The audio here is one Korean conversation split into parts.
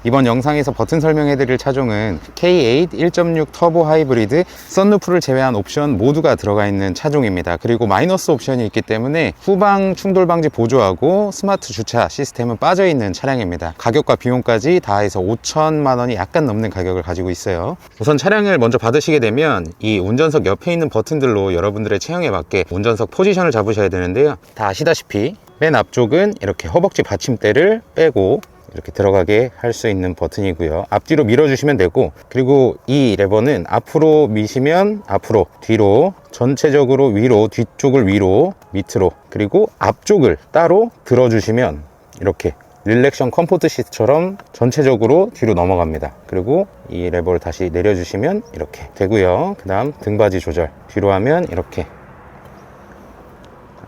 이번 영상에서 버튼 설명해드릴 차종은 K8 1.6 터보 하이브리드, 썬루프를 제외한 옵션 모두가 들어가 있는 차종입니다. 그리고 마이너스 옵션이 있기 때문에 후방 충돌 방지 보조하고 스마트 주차 시스템은 빠져있는 차량입니다. 가격과 비용까지 다 해서 5천만 원이 약간 넘는 가격을 가지고 있어요. 우선 차량을 먼저 받으시게 되면 이 운전석 옆에 있는 버튼들로 여러분들의 체형에 맞게 운전석 포지션을 잡으셔야 되는데요. 다 아시다시피 맨 앞쪽은 이렇게 허벅지 받침대를 빼고 이렇게 들어가게 할 수 있는 버튼이고요. 앞뒤로 밀어주시면 되고, 그리고 이 레버는 앞으로 미시면 앞으로, 뒤로, 전체적으로 위로, 뒤쪽을 위로, 밑으로, 그리고 앞쪽을 따로 들어주시면 이렇게 릴렉션 컴포트 시트처럼 전체적으로 뒤로 넘어갑니다. 그리고 이 레버를 다시 내려주시면 이렇게 되고요. 그 다음 등받이 조절, 뒤로 하면 이렇게,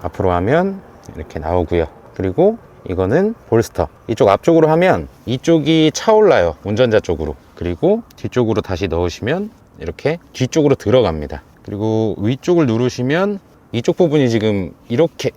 앞으로 하면 이렇게 나오고요. 그리고 이거는 볼스터, 이쪽 앞쪽으로 하면 이쪽이 차올라요, 운전자 쪽으로. 그리고 뒤쪽으로 다시 넣으시면 이렇게 뒤쪽으로 들어갑니다. 그리고 위쪽을 누르시면 이쪽 부분이 지금 이렇게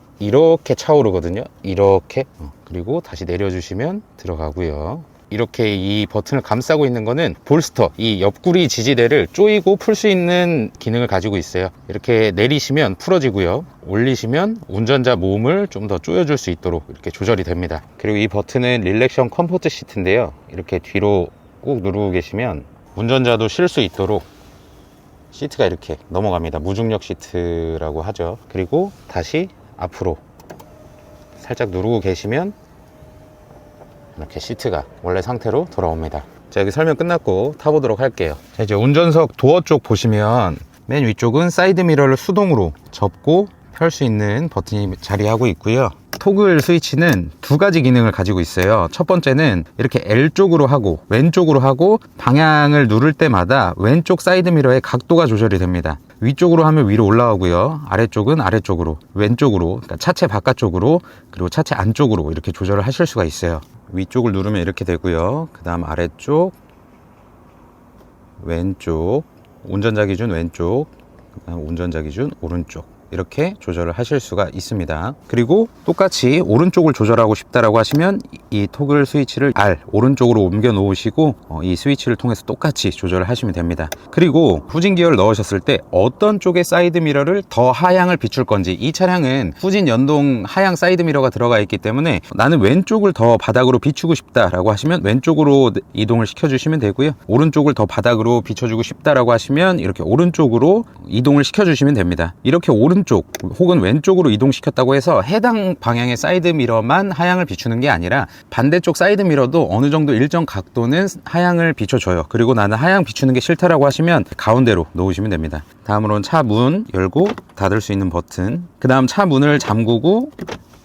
차오르거든요. 이렇게. 그리고 다시 내려주시면 들어가고요. 이렇게 이 버튼을 감싸고 있는 거는 볼스터, 이 옆구리 지지대를 조이고 풀 수 있는 기능을 가지고 있어요. 이렇게 내리시면 풀어지고요, 올리시면 운전자 몸을 좀 더 조여줄 수 있도록 이렇게 조절이 됩니다. 그리고 이 버튼은 릴렉션 컴포트 시트인데요, 이렇게 뒤로 꾹 누르고 계시면 운전자도 쉴 수 있도록 시트가 이렇게 넘어갑니다. 무중력 시트라고 하죠. 그리고 다시 앞으로 살짝 누르고 계시면 이렇게 시트가 원래 상태로 돌아옵니다. 자, 여기 설명 끝났고 타보도록 할게요. 자, 이제 운전석 도어 쪽 보시면 맨 위쪽은 사이드 미러를 수동으로 접고 펼 수 있는 버튼이 자리하고 있고요. 토글 스위치는 두 가지 기능을 가지고 있어요. 첫 번째는 이렇게 L쪽으로 하고 왼쪽으로 하고 방향을 누를 때마다 왼쪽 사이드 미러의 각도가 조절이 됩니다. 위쪽으로 하면 위로 올라가고요, 아래쪽은 아래쪽으로, 왼쪽으로, 그러니까 차체 바깥쪽으로, 그리고 차체 안쪽으로 이렇게 조절을 하실 수가 있어요. 위쪽을 누르면 이렇게 되고요. 그 다음 아래쪽, 왼쪽, 운전자 기준 왼쪽, 그 다음 운전자 기준 오른쪽, 이렇게 조절을 하실 수가 있습니다. 그리고 똑같이 오른쪽을 조절하고 싶다라고 하시면 이 토글 스위치를 R 오른쪽으로 옮겨 놓으시고 이 스위치를 통해서 똑같이 조절을 하시면 됩니다. 그리고 후진 기어를 넣으셨을 때 어떤 쪽의 사이드 미러를 더 하향을 비출 건지, 이 차량은 후진 연동 하향 사이드 미러가 들어가 있기 때문에 나는 왼쪽을 더 바닥으로 비추고 싶다라고 하시면 왼쪽으로 이동을 시켜주시면 되고요, 오른쪽을 더 바닥으로 비춰주고 싶다라고 하시면 이렇게 오른쪽으로 이동을 시켜주시면 됩니다. 이렇게 오른쪽 혹은 왼쪽으로 이동시켰다고 해서 해당 방향의 사이드 미러만 하향을 비추는 게 아니라 반대쪽 사이드 미러도 어느 정도 일정 각도는 하향을 비춰줘요. 그리고 나는 하향 비추는 게 싫다라고 하시면 가운데로 놓으시면 됩니다. 다음으로는 차 문 열고 닫을 수 있는 버튼, 그 다음 차 문을 잠그고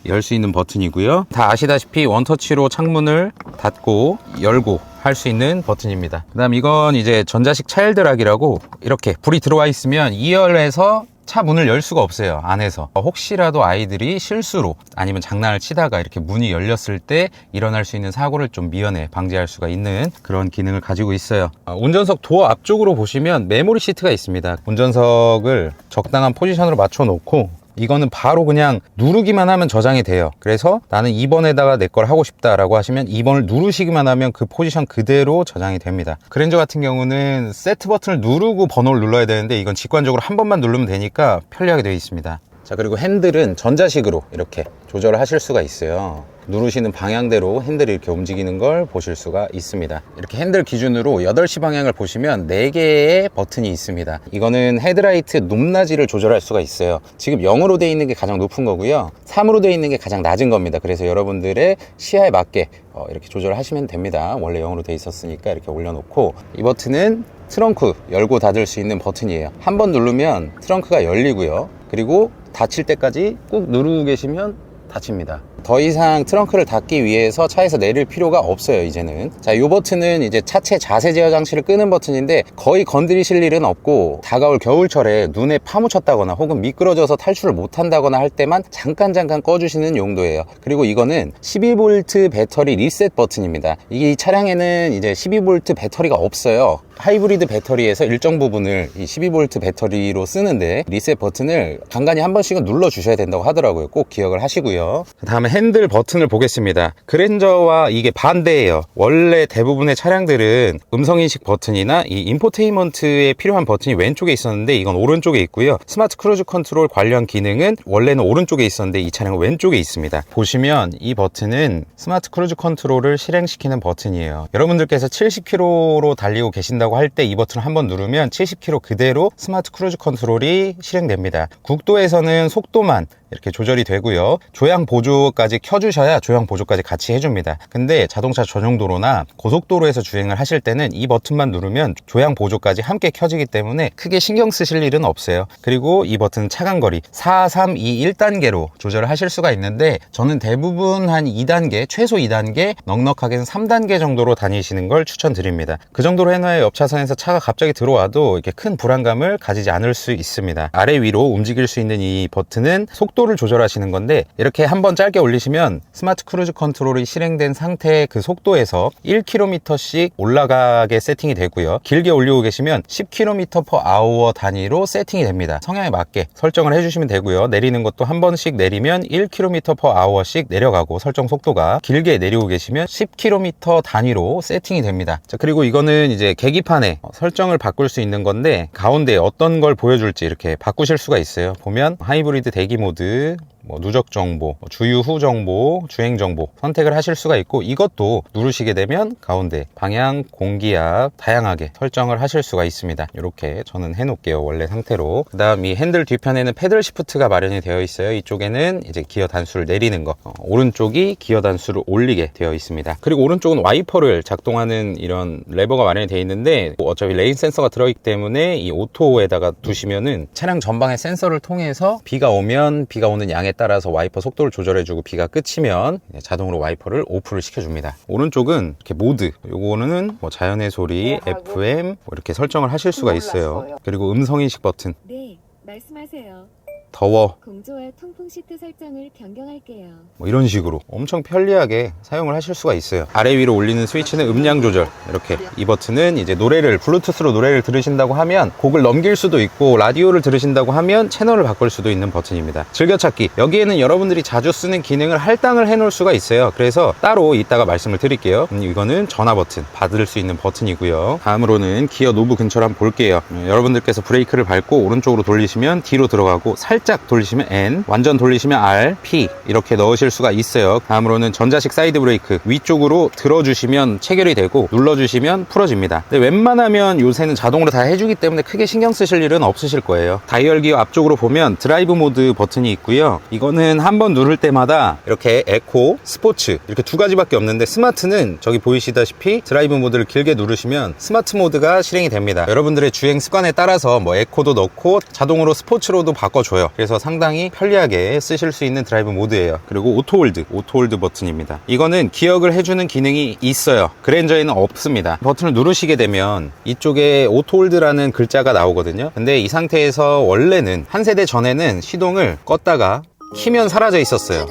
열 수 있는 버튼이고요. 다 아시다시피 원터치로 창문을 닫고 열고 할 수 있는 버튼입니다. 그 다음 이건 이제 전자식 차일드락이라고, 이렇게 불이 들어와 있으면 2열에서 차 문을 열 수가 없어요, 안에서. 혹시라도 아이들이 실수로 아니면 장난을 치다가 이렇게 문이 열렸을 때 일어날 수 있는 사고를 좀 미연에 방지할 수가 있는 그런 기능을 가지고 있어요. 운전석 도어 앞쪽으로 보시면 메모리 시트가 있습니다. 운전석을 적당한 포지션으로 맞춰 놓고 이거는 바로 그냥 누르기만 하면 저장이 돼요. 그래서 나는 2번에다가 내 걸 하고 싶다라고 하시면 2번을 누르시기만 하면 그 포지션 그대로 저장이 됩니다. 그랜저 같은 경우는 세트 버튼을 누르고 번호를 눌러야 되는데 이건 직관적으로 한 번만 누르면 되니까 편리하게 되어 있습니다. 자, 그리고 핸들은 전자식으로 이렇게 조절을 하실 수가 있어요. 누르시는 방향대로 핸들이 이렇게 움직이는 걸 보실 수가 있습니다. 이렇게 핸들 기준으로 8시 방향을 보시면 4개의 버튼이 있습니다. 이거는 헤드라이트 높낮이를 조절할 수가 있어요. 지금 0으로 되어 있는 게 가장 높은 거고요, 3으로 되어 있는 게 가장 낮은 겁니다. 그래서 여러분들의 시야에 맞게 이렇게 조절을 하시면 됩니다. 원래 0으로 되어 있었으니까 이렇게 올려놓고, 이 버튼은 트렁크 열고 닫을 수 있는 버튼이에요. 한 번 누르면 트렁크가 열리고요, 그리고 닫힐 때까지 꾹 누르고 계시면 닫힙니다. 더 이상 트렁크를 닫기 위해서 차에서 내릴 필요가 없어요, 이제는. 자, 이 버튼은 이제 차체 자세 제어 장치를 끄는 버튼인데 거의 건드리실 일은 없고, 다가올 겨울철에 눈에 파묻혔다거나 혹은 미끄러져서 탈출을 못한다거나 할 때만 잠깐 꺼주시는 용도예요. 그리고 이거는 12V 배터리 리셋 버튼입니다. 이 차량에는 이제 12V 배터리가 없어요. 하이브리드 배터리에서 일정 부분을 이 12V 배터리로 쓰는데 리셋 버튼을 간간히 한 번씩은 눌러 주셔야 된다고 하더라고요. 꼭 기억을 하시고요. 다음에 핸들 버튼을 보겠습니다. 그랜저와 이게 반대예요. 원래 대부분의 차량들은 음성인식 버튼이나 이 인포테인먼트에 필요한 버튼이 왼쪽에 있었는데 이건 오른쪽에 있고요. 스마트 크루즈 컨트롤 관련 기능은 원래는 오른쪽에 있었는데 이 차량은 왼쪽에 있습니다. 보시면 이 버튼은 스마트 크루즈 컨트롤을 실행시키는 버튼이에요. 여러분들께서 70km로 달리고 계신다고 할 때 이 버튼을 한번 누르면 70km 그대로 스마트 크루즈 컨트롤이 실행됩니다. 국도에서는 속도만 이렇게 조절이 되고요. 조향 보조까지 켜주셔야 조향 보조까지 같이 해줍니다. 근데 자동차 전용도로나 고속도로에서 주행을 하실 때는 이 버튼만 누르면 조향 보조까지 함께 켜지기 때문에 크게 신경 쓰실 일은 없어요. 그리고 이 버튼은 차간거리 4, 3, 2, 1단계로 조절을 하실 수가 있는데 저는 대부분 한 2단계, 최소 2단계, 넉넉하게는 3단계 정도로 다니시는 걸 추천드립니다. 그 정도로 해놔야 옆 차선에서 차가 갑자기 들어와도 이렇게 큰 불안감을 가지지 않을 수 있습니다. 아래 위로 움직일 수 있는 이 버튼은 속도를 조절하시는 건데 이렇게 한번 짧게 올리시면 스마트 크루즈 컨트롤이 실행된 상태의 그 속도에서 1km씩 올라가게 세팅이 되고요. 길게 올리고 계시면 10km/h 단위로 세팅이 됩니다. 성향에 맞게 설정을 해주시면 되고요. 내리는 것도 한 번씩 내리면 1km/h씩 내려가고 설정 속도가 길게 내리고 계시면 10km 단위로 세팅이 됩니다. 자, 그리고 이거는 이제 계기판에 설정을 바꿀 수 있는 건데 가운데 어떤 걸 보여줄지 이렇게 바꾸실 수가 있어요. 보면 하이브리드 대기 모드, 누적 정보, 주유 후 정보, 주행 정보 선택을 하실 수가 있고 이것도 누르시게 되면 가운데 방향, 공기압 다양하게 설정을 하실 수가 있습니다. 이렇게 저는 해놓을게요. 원래 상태로. 그 다음 이 핸들 뒤편에는 패들 시프트가 마련이 되어 있어요. 이쪽에는 이제 기어 단수를 내리는 거, 오른쪽이 기어 단수를 올리게 되어 있습니다. 그리고 오른쪽은 와이퍼를 작동하는 이런 레버가 마련이 되어 있는데 어차피 레인 센서가 들어있기 때문에 이 오토에다가 두시면은 차량 전방의 센서를 통해서 비가 오면 비가 오는 양에 따라서 와이퍼 속도를 조절해주고 비가 그치면 자동으로 와이퍼를 오프를 시켜줍니다. 오른쪽은 이렇게 모드, 요거는 자연의 소리, FM 이렇게 설정을 하실 수가 있어요. 그리고 음성인식 버튼. 네, 말씀하세요. 더워, 공조와 통풍 시트 설정을 변경할게요. 이런 식으로 엄청 편리하게 사용을 하실 수가 있어요. 아래 위로 올리는 스위치는 음량 조절. 이렇게 이 버튼은 이제 노래를 블루투스로 노래를 들으신다고 하면 곡을 넘길 수도 있고 라디오를 들으신다고 하면 채널을 바꿀 수도 있는 버튼입니다. 즐겨찾기, 여기에는 여러분들이 자주 쓰는 기능을 할당을 해 놓을 수가 있어요. 그래서 따로 이따가 말씀을 드릴게요. 이거는 전화 버튼 받을 수 있는 버튼이고요. 다음으로는 기어 노브 근처를 한번 볼게요. 여러분들께서 브레이크를 밟고 오른쪽으로 돌리시면 D로 들어가고 살짝 돌리시면 N, 완전 돌리시면 R, P 이렇게 넣으실 수가 있어요. 다음으로는 전자식 사이드 브레이크, 위쪽으로 들어주시면 체결이 되고 눌러주시면 풀어집니다. 근데 웬만하면 요새는 자동으로 다 해주기 때문에 크게 신경 쓰실 일은 없으실 거예요. 다이얼 기어 앞쪽으로 보면 드라이브 모드 버튼이 있고요. 이거는 한번 누를 때마다 이렇게 에코, 스포츠 이렇게 두 가지밖에 없는데 스마트는 저기 보이시다시피 드라이브 모드를 길게 누르시면 스마트 모드가 실행이 됩니다. 여러분들의 주행 습관에 따라서 에코도 넣고 자동으로 스포츠로도 바꿔줘요. 그래서 상당히 편리하게 쓰실 수 있는 드라이브 모드예요. 그리고 오토홀드 버튼입니다. 이거는 기억을 해주는 기능이 있어요. 그랜저에는 없습니다. 버튼을 누르시게 되면 이쪽에 오토홀드라는 글자가 나오거든요. 근데 이 상태에서 원래는 한 세대 전에는 시동을 껐다가 키면 사라져 있었어요.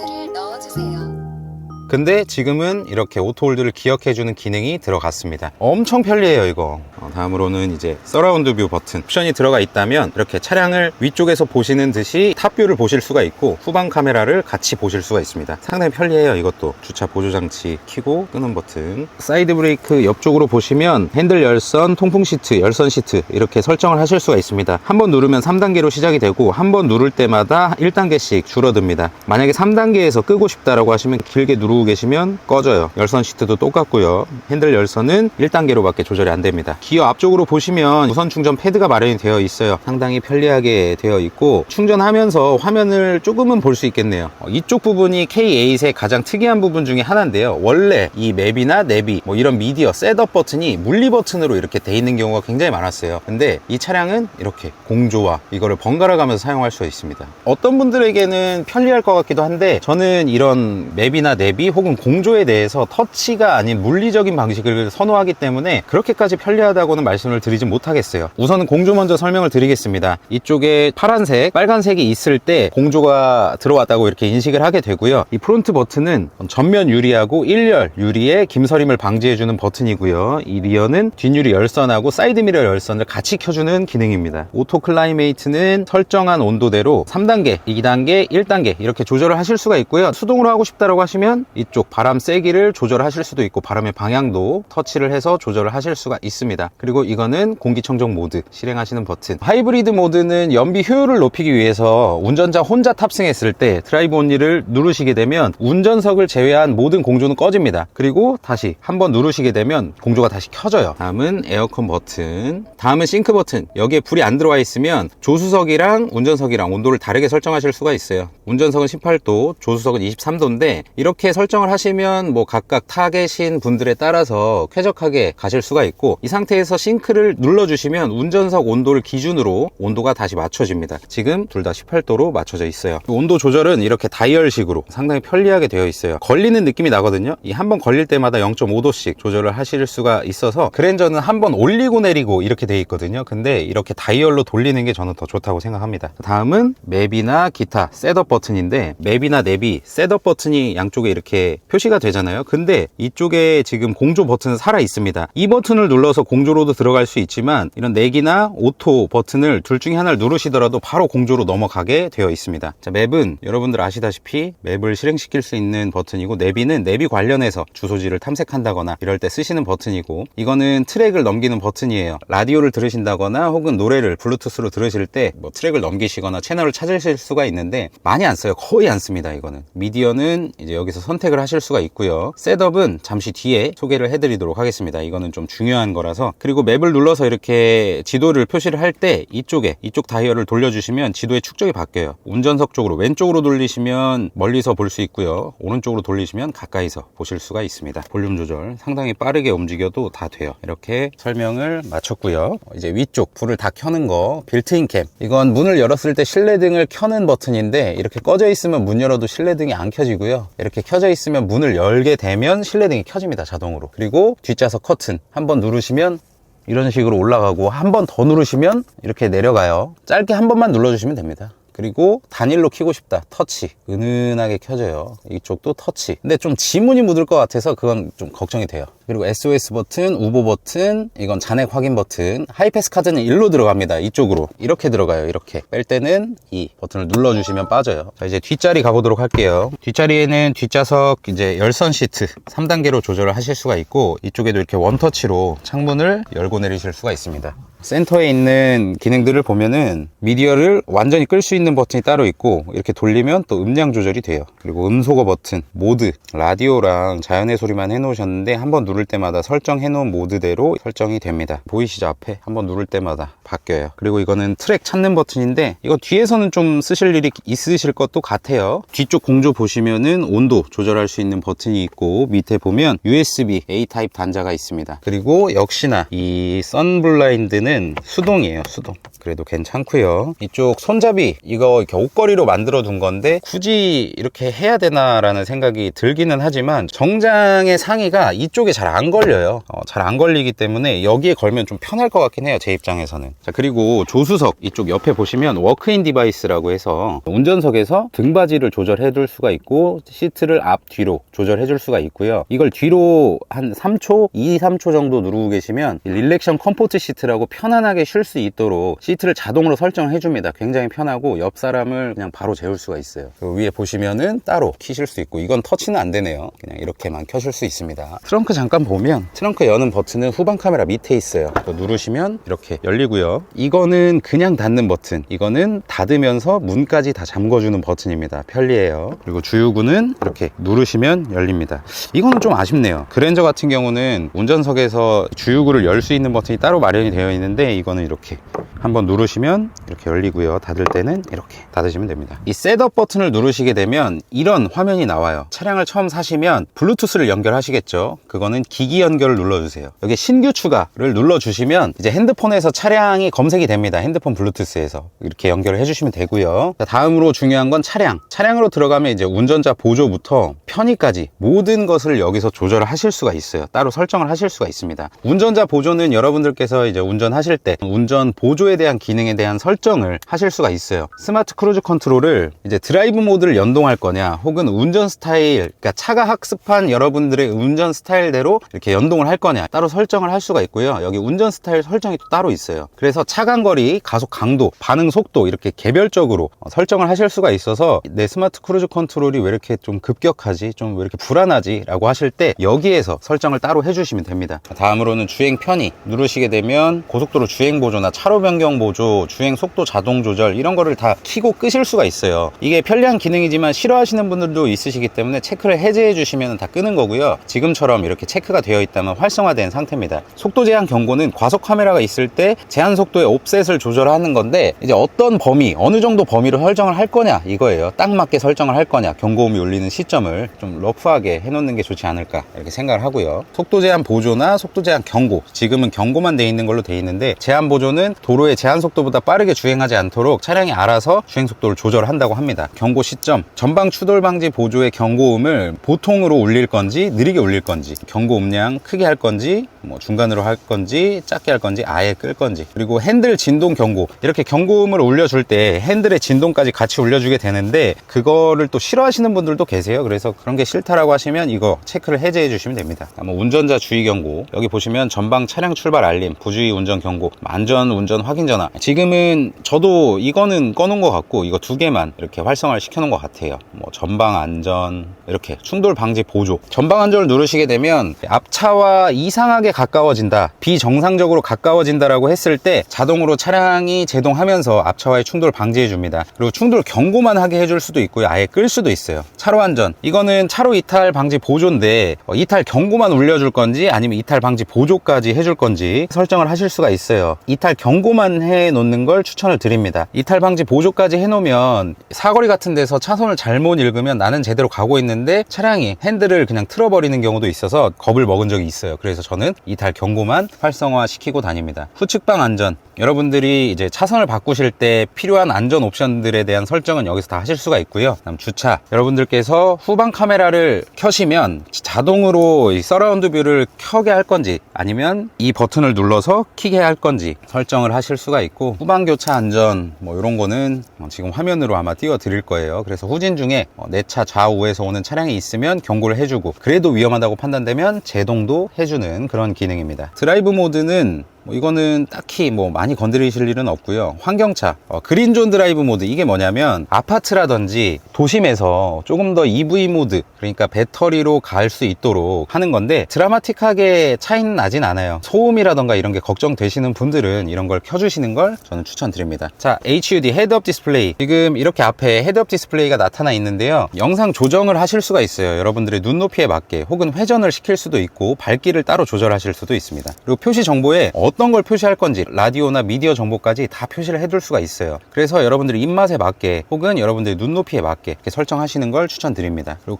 근데 지금은 이렇게 오토홀드를 기억해주는 기능이 들어갔습니다. 엄청 편리해요 이거. 다음으로는 이제 서라운드 뷰 버튼 옵션이 들어가 있다면 이렇게 차량을 위쪽에서 보시는 듯이 탑뷰를 보실 수가 있고 후방 카메라를 같이 보실 수가 있습니다. 상당히 편리해요. 이것도 주차 보조장치 켜고 끄는 버튼. 사이드 브레이크 옆쪽으로 보시면 핸들 열선, 통풍 시트, 열선 시트 이렇게 설정을 하실 수가 있습니다. 한번 누르면 3단계로 시작이 되고 한번 누를 때마다 1단계씩 줄어듭니다. 만약에 3단계에서 끄고 싶다라고 하시면 길게 누르고 계시면 꺼져요. 열선 시트도 똑같고요. 핸들 열선은 1단계로밖에 조절이 안 됩니다. 기어 앞쪽으로 보시면 무선 충전 패드가 마련이 되어 있어요. 상당히 편리하게 되어 있고 충전하면서 화면을 조금은 볼 수 있겠네요. 이쪽 부분이 K8의 가장 특이한 부분 중에 하나인데요. 원래 이 맵이나 내비 이런 미디어 셋업 버튼이 물리 버튼으로 이렇게 돼 있는 경우가 굉장히 많았어요. 근데 이 차량은 이렇게 공조와 이거를 번갈아 가면서 사용할 수 있습니다. 어떤 분들에게는 편리할 것 같기도 한데 저는 이런 맵이나 내비 혹은 공조에 대해서 터치가 아닌 물리적인 방식을 선호하기 때문에 그렇게까지 편리하다고는 말씀을 드리진 못하겠어요. 우선은 공조 먼저 설명을 드리겠습니다. 이쪽에 파란색, 빨간색이 있을 때 공조가 들어왔다고 이렇게 인식을 하게 되고요. 이 프론트 버튼은 전면 유리하고 1열 유리의 김서림을 방지해주는 버튼이고요. 이 리어는 뒷유리 열선하고 사이드미러 열선을 같이 켜주는 기능입니다. 오토 클라이메이트는 설정한 온도대로 3단계, 2단계, 1단계 이렇게 조절을 하실 수가 있고요. 수동으로 하고 싶다라고 하시면 이쪽 바람 세기를 조절하실 수도 있고 바람의 방향도 터치를 해서 조절을 하실 수가 있습니다. 그리고 이거는 공기청정 모드 실행하시는 버튼. 하이브리드 모드는 연비 효율을 높이기 위해서 운전자 혼자 탑승했을 때 드라이브 온리를 누르시게 되면 운전석을 제외한 모든 공조는 꺼집니다. 그리고 다시 한번 누르시게 되면 공조가 다시 켜져요. 다음은 에어컨 버튼, 다음은 싱크 버튼. 여기에 불이 안 들어와 있으면 조수석이랑 운전석이랑 온도를 다르게 설정하실 수가 있어요. 운전석은 18도, 조수석은 23도인데 이렇게 설정을 하시면 뭐 각각 타 계신 분들에 따라서 쾌적하게 가실 수가 있고, 이 상태에서 싱크를 눌러주시면 운전석 온도를 기준으로 온도가 다시 맞춰집니다. 지금 둘 다 18도로 맞춰져 있어요. 온도 조절은 이렇게 다이얼식으로 상당히 편리하게 되어 있어요. 걸리는 느낌이 나거든요. 이 한 번 걸릴 때마다 0.5도씩 조절을 하실 수가 있어서 그랜저는 한 번 올리고 내리고 이렇게 되어 있거든요. 근데 이렇게 다이얼로 돌리는 게 저는 더 좋다고 생각합니다. 다음은 맵이나 기타 셋업 버튼인데, 맵이나 냅이 셋업 버튼이 양쪽에 이렇게 표시가 되잖아요. 근데 이쪽에 지금 공조 버튼은 살아 있습니다. 이 버튼을 눌러서 공조로도 들어갈 수 있지만 이런 넥이나 오토 버튼을 둘 중에 하나를 누르시더라도 바로 공조로 넘어가게 되어 있습니다. 자, 맵은 여러분들 아시다시피 맵을 실행시킬 수 있는 버튼이고, 내비는 내비 관련해서 주소지를 탐색한다거나 이럴 때 쓰시는 버튼이고, 이거는 트랙을 넘기는 버튼이에요. 라디오를 들으신다거나 혹은 노래를 블루투스로 들으실 때 뭐 트랙을 넘기시거나 채널을 찾으실 수가 있는데 많이 안 써요. 거의 안 씁니다. 이거는 미디어는 이제 여기서 선택을 하실 수가 있고요. 셋업은 잠시 뒤에 소개를 해드리도록 하겠습니다. 이거는 좀 중요한 거라서. 그리고 맵을 눌러서 이렇게 지도를 표시를 할 때 이쪽 다이얼을 돌려주시면 지도의 축적이 바뀌어요. 운전석 쪽으로 왼쪽으로 돌리시면 멀리서 볼 수 있고요. 오른쪽으로 돌리시면 가까이서 보실 수가 있습니다. 볼륨 조절 상당히 빠르게 움직여도 다 돼요. 이렇게 설명을 마쳤고요. 이제 위쪽 불을 다 켜는 거, 빌트인 캠. 이건 문을 열었을 때 실내등을 켜는 버튼인데, 이렇게 꺼져 있으면 문 열어도 실내등이 안 켜지고요. 이렇게 켜져 있으면 문을 열게 되면 실내등이 켜집니다, 자동으로. 그리고 뒷좌석 커튼 한번 누르시면 이런 식으로 올라가고, 한 번 더 누르시면 이렇게 내려가요. 짧게 한 번만 눌러주시면 됩니다. 그리고 단일로 켜고 싶다, 터치 은은하게 켜져요. 이쪽도 터치. 근데 좀 지문이 묻을 것 같아서 그건 좀 걱정이 돼요. 그리고 SOS 버튼, 우보 버튼, 이건 잔액 확인 버튼. 하이패스 카드는 일로 들어갑니다. 이쪽으로 이렇게 들어가요. 이렇게 뺄 때는 이 버튼을 눌러주시면 빠져요. 자, 이제 뒷자리 가보도록 할게요. 뒷자리에는 뒷좌석 이제 열선 시트 3단계로 조절을 하실 수가 있고, 이쪽에도 이렇게 원터치로 창문을 열고 내리실 수가 있습니다. 센터에 있는 기능들을 보면은 미디어를 완전히 끌 수 있는 버튼이 따로 있고, 이렇게 돌리면 또 음량 조절이 돼요. 그리고 음소거 버튼, 모드, 라디오랑 자연의 소리만 해놓으셨는데 한번 누를 때마다 설정해 놓은 모드대로 설정이 됩니다. 보이시죠? 앞에 한번 누를 때마다 바뀌어요. 그리고 이거는 트랙 찾는 버튼인데, 이거 뒤에서는 좀 쓰실 일이 있으실 것도 같아요. 뒤쪽 공조 보시면은 온도 조절할 수 있는 버튼이 있고, 밑에 보면 USB A 타입 단자가 있습니다. 그리고 역시나 이 선블라인드는 수동이에요. 수동. 그래도 괜찮고요. 이쪽 손잡이, 이거 이렇게 옷걸이로 만들어 둔 건데 굳이 이렇게 해야 되나라는 생각이 들기는 하지만, 정장의 상의가 이쪽에 잘 안 걸려요. 잘 안 걸리기 때문에 여기에 걸면 좀 편할 것 같긴 해요, 제 입장에서는. 자, 그리고 조수석 이쪽 옆에 보시면 워크인 디바이스라고 해서 운전석에서 등받이를 조절해 줄 수가 있고, 시트를 앞 뒤로 조절해 줄 수가 있고요. 이걸 뒤로 한 3초, 2, 3초 정도 누르고 계시면 릴렉션 컴포트 시트라고 편안하게 쉴 수 있도록 시트를 자동으로 설정해 줍니다. 굉장히 편하고 옆 사람을 그냥 바로 재울 수가 있어요. 그 위에 보시면은 따로 키실 수 있고, 이건 터치는 안 되네요. 그냥 이렇게만 켜실 수 있습니다. 트렁크 잠깐 보면, 트렁크 여는 버튼은 후방 카메라 밑에 있어요. 또 누르시면 이렇게 열리고요. 이거는 그냥 닫는 버튼, 이거는 닫으면서 문까지 다 잠궈주는 버튼입니다. 편리해요. 그리고 주유구는 이렇게 누르시면 열립니다. 이거는 좀 아쉽네요. 그랜저 같은 경우는 운전석에서 주유구를 열 수 있는 버튼이 따로 마련이 되어 있는데, 이거는 이렇게 한번 누르시면 이렇게 열리고요. 닫을 때는 이렇게 닫으시면 됩니다. 이 셋업 버튼을 누르시게 되면 이런 화면이 나와요. 차량을 처음 사시면 블루투스를 연결하시겠죠. 그거는 기기 연결을 눌러주세요. 여기 신규 추가를 눌러주시면 이제 핸드폰에서 차량이 검색이 됩니다. 핸드폰 블루투스에서 이렇게 연결을 해주시면 되고요. 다음으로 중요한 건 차량으로 들어가면 이제 운전자 보조부터 편의까지 모든 것을 여기서 조절을 하실 수가 있어요. 따로 설정을 하실 수가 있습니다. 운전자 보조는 여러분들께서 이제 운전하실 때 운전 보조에 대한 기능에 대한 설정을 하실 수가 있어요. 스마트 크루즈 컨트롤을 이제 드라이브 모드를 연동할 거냐, 혹은 운전 스타일, 그러니까 차가 학습한 여러분들의 운전 스타일대로 이렇게 연동을 할 거냐 따로 설정을 할 수가 있고요. 여기 운전 스타일 설정이 또 따로 있어요. 그래서 차간거리, 가속 강도, 반응 속도 이렇게 개별적으로 설정을 하실 수가 있어서 내 스마트 크루즈 컨트롤이 왜 이렇게 좀 급격하지, 좀 왜 이렇게 불안하지 라고 하실 때 여기에서 설정을 따로 해주시면 됩니다. 다음으로는 주행 편의 누르시게 되면 고속도로 주행 보조나 차로 변경 보조, 주행 속도 자동 조절 이런 거를 다 켜고 끄실 수가 있어요. 이게 편리한 기능이지만 싫어하시는 분들도 있으시기 때문에 체크를 해제해 주시면 다 끄는 거고요. 지금처럼 이렇게 체크가 되어 있다면 활성화된 상태입니다. 속도 제한 경고는 과속 카메라가 있을 때 제한 속도의 옵셋을 조절하는 건데, 이제 어떤 범위, 어느 정도 범위로 설정을 할 거냐 이거예요. 딱 맞게 설정을 할 거냐, 경고음이 울리는 시점을 좀 러프하게 해놓는 게 좋지 않을까 이렇게 생각을 하고요. 속도 제한 보조나 속도 제한 경고, 지금은 경고만 돼 있는 걸로 돼 있는데, 제한 보조는 도로의 제한 속도보다 빠르게 주행하지 않도록 차량이 알아서 주행 속도를 조절한다고 합니다. 경고 시점, 전방 추돌 방지 보조의 경고음을 보통으로 울릴 건지 느리게 울릴 건지, 경고 음량 크게 할 건지 뭐 중간으로 할 건지 작게 할 건지 아예 끌 건지, 그리고 핸들 진동 경고, 이렇게 경고음을 울려줄 때 핸들의 진동까지 같이 울려주게 되는데 그거를 또 싫어하시는 분들도 계세요. 그래서 그런 게 싫다라고 하시면 이거 체크를 해제해 주시면 됩니다. 뭐 운전자 주의 경고, 여기 보시면 전방 차량 출발 알림, 부주의 운전 경고, 안전 운전 확인 전화. 지금은 저도 이거는 꺼놓은 것 같고 이거 두 개만 이렇게 활성화를 시켜놓은 것 같아요. 뭐 전방 안전, 이렇게 충돌 방지 보조. 전방 안전을 누르시게 되면 앞차와 이상하게 가까워진다, 비정상적으로 가까워진다라고 했을 때 자동으로 차량이 제동하면서 앞차와의 충돌 방지해 줍니다. 그리고 충돌 경고만 하게 해줄 수도 있고요, 아예 끌 수도 있어요. 차로 안전, 이거는 차로 이탈 방지 보조인데 이탈 경고만 울려줄 건지 아니면 이탈 방지 보조까지 해줄 건지 설정을 하실 수가 있어요. 이탈 경고만 해 놓는 걸 추천을 드립니다. 이탈 방지 보조까지 해 놓으면 사거리 같은 데서 차선을 잘못 읽으면 나는 제대로 가고 있는데 차량이 핸들을 그냥 틀어버리는 경우도 있어서 겁을 먹은 적이 있어요. 그래서 저는 이탈 경고만 활성화 시키고 다닙니다. 후측방 안전, 여러분들이 이제 차선을 바꾸실 때 필요한 안전 옵션들에 대한 설정은 여기서 다 하실 수가 있고요. 그다음 주차, 여러분들께서 후방 카메라를 켜시면 자동으로 이 서라운드 뷰를 켜게 할 건지 아니면 이 버튼을 눌러서 켜게 할 건지 설정을 하실 수가 있고, 후방 교차 안전 뭐 이런 거는 지금 화면으로 아마 띄워 드릴 거예요. 그래서 후진 중에 내 차 좌우에서 오는 차량이 있으면 경고를 해주고, 그래도 위험하다고 판단되면 제동도 해주는 그런 기능입니다. 드라이브 모드는 이거는 딱히 많이 건드리실 일은 없고요. 환경차, 그린존 드라이브 모드, 이게 뭐냐면 아파트라든지 도심에서 조금 더 EV 모드, 그러니까 배터리로 갈 수 있도록 하는 건데 드라마틱하게 차이는 나진 않아요. 소음이라던가 이런 게 걱정되시는 분들은 이런 걸 켜주시는 걸 저는 추천드립니다. 자, HUD 헤드업 디스플레이, 지금 이렇게 앞에 헤드업 디스플레이가 나타나 있는데요, 영상 조정을 하실 수가 있어요. 여러분들의 눈높이에 맞게, 혹은 회전을 시킬 수도 있고 밝기를 따로 조절하실 수도 있습니다. 그리고 표시 정보에 어떤 걸 표시할 건지 라디오나 미디어 정보까지 다 표시를 해둘 수가 있어요. 그래서 여러분들의 입맛에 맞게 혹은 여러분들의 눈높이에 맞게 이렇게 설정하시는 걸 추천드립니다. 그리고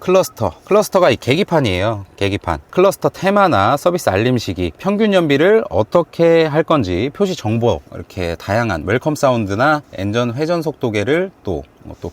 클러스터가 이 계기판이에요. 계기판, 클러스터 테마나 서비스 알림 시기, 평균 연비를 어떻게 할 건지 표시 정보, 이렇게 다양한 웰컴 사운드나 엔전 회전 속도계를 또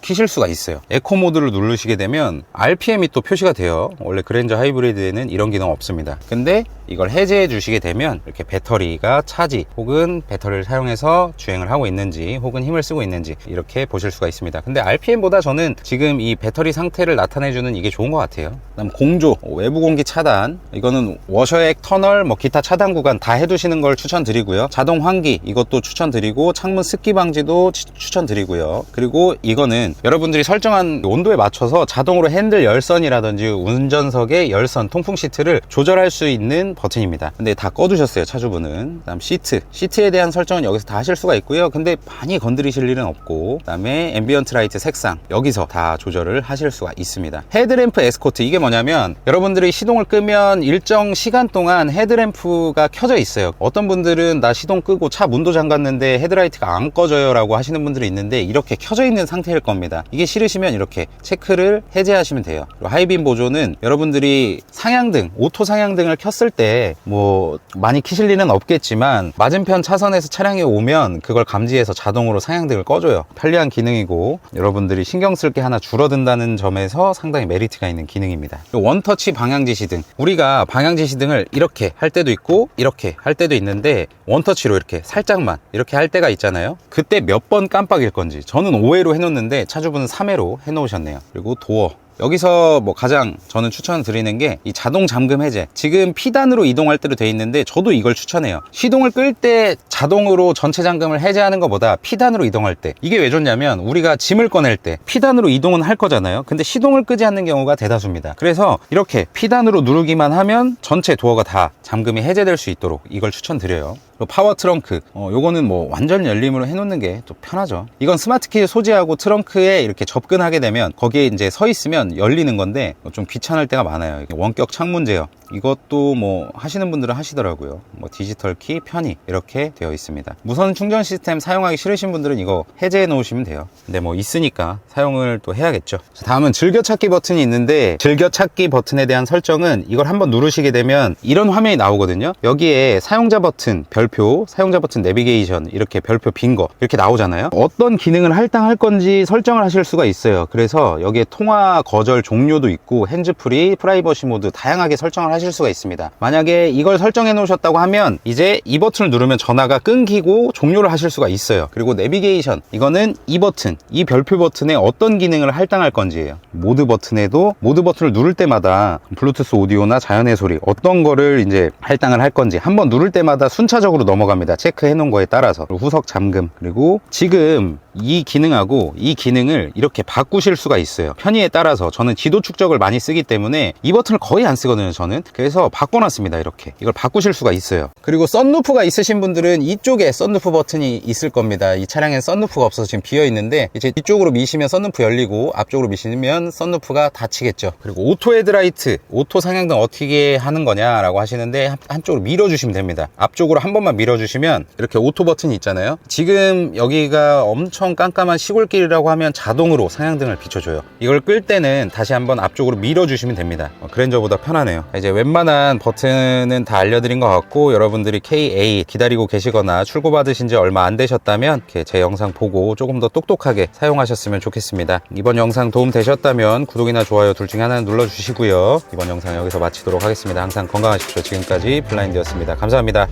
키실 수가 있어요. 에코 모드를 누르시게 되면 RPM이 또 표시가 돼요. 원래 그랜저 하이브리드에는 이런 기능 없습니다. 근데 이걸 해제해 주시게 되면 이렇게 배터리가 차지 혹은 배터리를 사용해서 주행을 하고 있는지 혹은 힘을 쓰고 있는지 이렇게 보실 수가 있습니다. 근데 RPM보다 저는 지금 이 배터리 상태를 나타내주는 이게 좋은 것 같아요. 그다음 공조, 외부 공기 차단, 이거는 워셔액, 터널, 기타 차단 구간 다 해두시는 걸 추천드리고요. 자동 환기, 이것도 추천드리고 창문 습기 방지도 추천드리고요. 그리고 이거 이거는 여러분들이 설정한 온도에 맞춰서 자동으로 핸들 열선이라든지 운전석의 열선, 통풍 시트를 조절할 수 있는 버튼입니다. 근데 다 꺼두셨어요, 차주분은. 그다음 시트에 대한 설정은 여기서 다 하실 수가 있고요. 근데 많이 건드리실 일은 없고, 그다음에 앰비언트 라이트 색상 여기서 다 조절을 하실 수가 있습니다. 헤드램프 에스코트, 이게 뭐냐면 여러분들이 시동을 끄면 일정 시간 동안 헤드램프가 켜져 있어요. 어떤 분들은 나 시동 끄고 차 문도 잠갔는데 헤드라이트가 안 꺼져요 라고 하시는 분들이 있는데, 이렇게 켜져 있는 상태일 겁니다. 이게 싫으시면 이렇게 체크를 해제하시면 돼요. 그리고 하이빔 보조는 여러분들이 상향등, 오토 상향등을 켰을 때 뭐 많이 켜실 일은 없겠지만 맞은편 차선에서 차량이 오면 그걸 감지해서 자동으로 상향등을 꺼줘요. 편리한 기능이고 여러분들이 신경 쓸 게 하나 줄어든다는 점에서 상당히 메리트가 있는 기능입니다. 원터치 방향지시등, 우리가 방향지시등을 이렇게 할 때도 있고 이렇게 할 때도 있는데, 원터치로 이렇게 살짝만 이렇게 할 때가 있잖아요. 그때 몇 번 깜빡일 건지 저는 5회로 해놓는데 차주분은 3회로 해놓으셨네요. 그리고 도어, 여기서 뭐 가장 저는 추천드리는 게 이 자동 잠금 해제. 지금 P단으로 이동할 때로 돼 있는데 저도 이걸 추천해요. 시동을 끌 때 자동으로 전체 잠금을 해제하는 것보다 P단으로 이동할 때, 이게 왜 좋냐면 우리가 짐을 꺼낼 때 P단으로 이동은 할 거잖아요. 근데 시동을 끄지 않는 경우가 대다수입니다. 그래서 이렇게 P단으로 누르기만 하면 전체 도어가 다 잠금이 해제될 수 있도록 이걸 추천드려요. 파워 트렁크, 요거는 뭐 완전 열림으로 해놓는 게 또 편하죠. 이건 스마트키 소지하고 트렁크에 이렇게 접근하게 되면 거기에 이제 서 있으면 열리는 건데 좀 귀찮을 때가 많아요. 원격 창문 제어, 이것도 뭐 하시는 분들은 하시더라고요. 뭐 디지털 키, 편의 이렇게 되어 있습니다. 무선 충전 시스템 사용하기 싫으신 분들은 이거 해제해 놓으시면 돼요. 근데 뭐 있으니까 사용을 또 해야겠죠. 다음은 즐겨찾기 버튼이 있는데, 즐겨찾기 버튼에 대한 설정은 이걸 한번 누르시게 되면 이런 화면이 나오거든요. 여기에 사용자 버튼 별표, 사용자 버튼 내비게이션, 이렇게 별표 빈 거 이렇게 나오잖아요. 어떤 기능을 할당할 건지 설정을 하실 수가 있어요. 그래서 여기에 통화 거절 종료도 있고 핸즈프리, 프라이버시 모드 다양하게 설정을 하실 수가 있습니다. 만약에 이걸 설정해 놓으셨다고 하면 이제 이 버튼을 누르면 전화가 끊기고 종료를 하실 수가 있어요. 그리고 내비게이션, 이거는 이 버튼, 이 별표 버튼에 어떤 기능을 할당할 건지예요. 모드 버튼에도 모드 버튼을 누를 때마다 블루투스 오디오나 자연의 소리 어떤 거를 이제 할당을 할 건지 한번 누를 때마다 순차적으로 넘어갑니다. 체크해 놓은 거에 따라서. 그리고 후석 잠금, 그리고 지금 이 기능하고 이 기능을 이렇게 바꾸실 수가 있어요. 편의에 따라서. 저는 지도 축적을 많이 쓰기 때문에 이 버튼을 거의 안 쓰거든요, 저는. 그래서 바꿔놨습니다. 이렇게 이걸 바꾸실 수가 있어요. 그리고 썬루프가 있으신 분들은 이쪽에 썬루프 버튼이 있을 겁니다. 이 차량엔 썬루프가 없어서 지금 비어 있는데, 이제 뒤쪽으로 미시면 썬루프 열리고 앞쪽으로 미시면 썬루프가 닫히겠죠. 그리고 오토 헤드라이트, 오토 상향등 어떻게 하는 거냐라고 하시는데, 한쪽으로 밀어주시면 됩니다. 앞쪽으로 한 번만 밀어주시면 이렇게 오토 버튼이 있잖아요. 지금 여기가 엄청 깜깜한 시골길이라고 하면 자동으로 상향등을 비춰줘요. 이걸 끌 때는 다시 한번 앞쪽으로 밀어주시면 됩니다. 그랜저보다 편하네요. 이제 웬만한 버튼은 다 알려드린 것 같고, 여러분들이 KA 기다리고 계시거나 출고받으신 지 얼마 안 되셨다면 이렇게 제 영상 보고 조금 더 똑똑하게 사용하셨으면 좋겠습니다. 이번 영상 도움 되셨다면 구독이나 좋아요 둘 중에 하나는 눌러주시고요. 이번 영상 여기서 마치도록 하겠습니다. 항상 건강하십시오. 지금까지 블라인드였습니다. 감사합니다.